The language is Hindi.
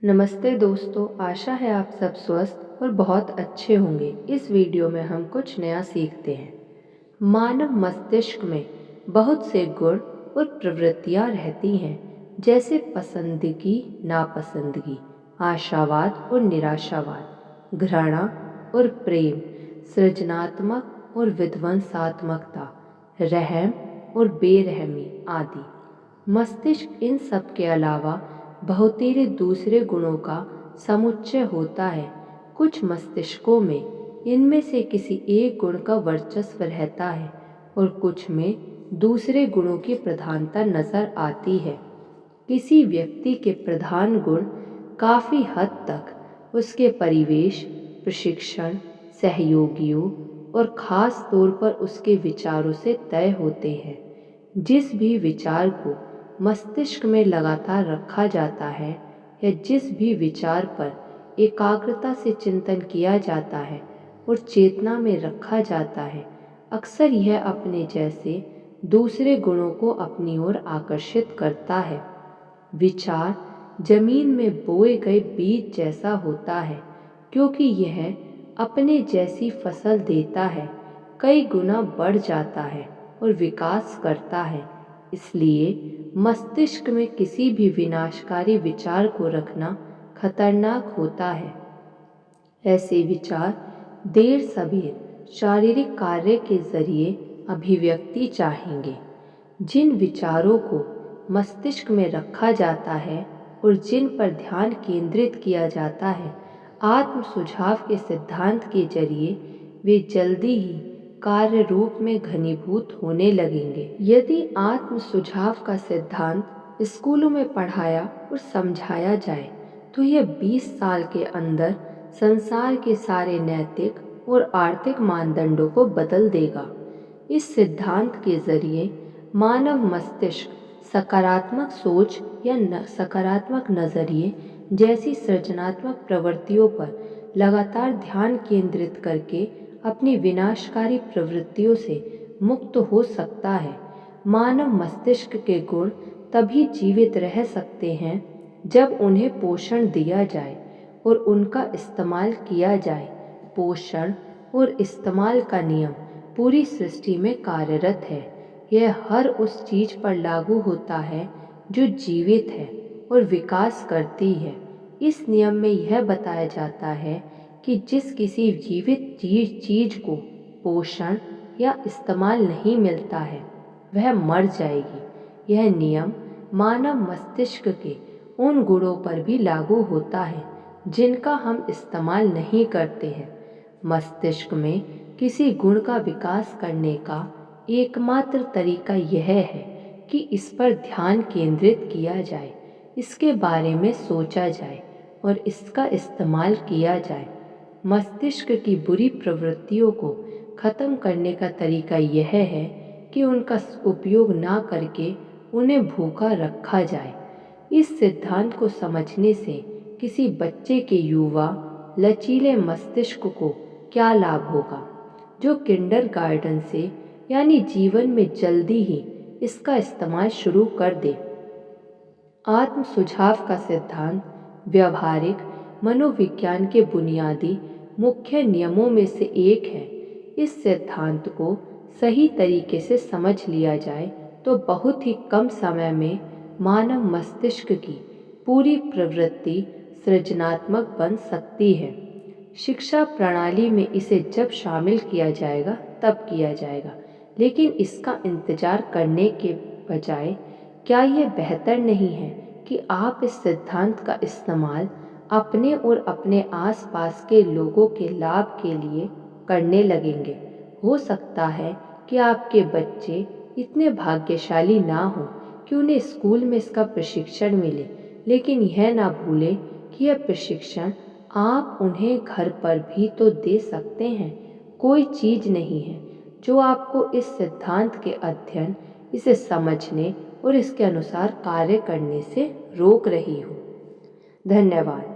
नमस्ते दोस्तों, आशा है आप सब स्वस्थ और बहुत अच्छे होंगे। इस वीडियो में हम कुछ नया सीखते हैं। मानव मस्तिष्क में बहुत से गुण और प्रवृत्तियां रहती हैं, जैसे पसंदगी, नापसंदगी, आशावाद और निराशावाद, घृणा और प्रेम, सृजनात्मक और विध्वंसात्मकता, रहम और बेरहमी आदि। मस्तिष्क इन सब के अलावा बहुतेरे दूसरे गुणों का समुच्चय होता है। कुछ मस्तिष्कों में इनमें से किसी एक गुण का वर्चस्व रहता है और कुछ में दूसरे गुणों की प्रधानता नजर आती है। किसी व्यक्ति के प्रधान गुण काफी हद तक उसके परिवेश, प्रशिक्षण, सहयोगियों और खास तौर पर उसके विचारों से तय होते हैं। जिस भी विचार को मस्तिष्क में लगातार रखा जाता है या जिस भी विचार पर एकाग्रता से चिंतन किया जाता है और चेतना में रखा जाता है, अक्सर यह अपने जैसे दूसरे गुणों को अपनी ओर आकर्षित करता है। विचार जमीन में बोए गए बीज जैसा होता है, क्योंकि यह अपने जैसी फसल देता है, कई गुना बढ़ जाता है और विकास करता है। इसलिए मस्तिष्क में किसी भी विनाशकारी विचार को रखना खतरनाक होता है। ऐसे विचार देर सबेर शारीरिक कार्य के जरिए अभिव्यक्ति चाहेंगे। जिन विचारों को मस्तिष्क में रखा जाता है और जिन पर ध्यान केंद्रित किया जाता है, आत्म सुझाव के सिद्धांत के जरिए वे जल्दी ही कार्य रूप में घनीभूत होने लगेंगे। यदि आत्म सुझाव का सिद्धांत स्कूलों में पढ़ाया और समझाया जाए तो यह 20 साल के अंदर संसार के सारे नैतिक और आर्थिक मानदंडों को बदल देगा। इस सिद्धांत के जरिए मानव मस्तिष्क सकारात्मक सोच या सकारात्मक नजरिए जैसी सृजनात्मक प्रवृत्तियों पर लगातार ध्यान केंद्रित करके अपनी विनाशकारी प्रवृत्तियों से मुक्त हो सकता है। मानव मस्तिष्क के गुण तभी जीवित रह सकते हैं जब उन्हें पोषण दिया जाए और उनका इस्तेमाल किया जाए। पोषण और इस्तेमाल का नियम पूरी सृष्टि में कार्यरत है। यह हर उस चीज पर लागू होता है जो जीवित है और विकास करती है। इस नियम में यह बताया जाता है कि जिस किसी जीवित चीज को पोषण या इस्तेमाल नहीं मिलता है, वह मर जाएगी। यह नियम मानव मस्तिष्क के उन गुणों पर भी लागू होता है जिनका हम इस्तेमाल नहीं करते हैं। मस्तिष्क में किसी गुण का विकास करने का एकमात्र तरीका यह है कि इस पर ध्यान केंद्रित किया जाए, इसके बारे में सोचा जाए और इसका इस्तेमाल किया जाए। मस्तिष्क की बुरी प्रवृत्तियों को खत्म करने का तरीका यह है कि उनका उपयोग ना करके उन्हें भूखा रखा जाए। इस सिद्धांत को समझने से किसी बच्चे के युवा लचीले मस्तिष्क को क्या लाभ होगा, जो किंडरगार्टन से यानी जीवन में जल्दी ही इसका इस्तेमाल शुरू कर दे। आत्म सुझाव का सिद्धांत व्यवहारिक मनोविज्ञान के बुनियादी मुख्य नियमों में से एक है। इस सिद्धांत को सही तरीके से समझ लिया जाए तो बहुत ही कम समय में मानव मस्तिष्क की पूरी प्रवृत्ति सृजनात्मक बन सकती है। शिक्षा प्रणाली में इसे जब शामिल किया जाएगा तब किया जाएगा, लेकिन इसका इंतजार करने के बजाय क्या यह बेहतर नहीं है कि आप इस सिद्धांत का इस्तेमाल अपने और अपने आसपास के लोगों के लाभ के लिए करने लगेंगे? हो सकता है कि आपके बच्चे इतने भाग्यशाली ना हो कि उन्हें स्कूल में इसका प्रशिक्षण मिले, लेकिन यह ना भूलें कि यह प्रशिक्षण आप उन्हें घर पर भी तो दे सकते हैं। कोई चीज नहीं है जो आपको इस सिद्धांत के अध्ययन, इसे समझने और इसके अनुसार कार्य करने से रोक रही हो। धन्यवाद।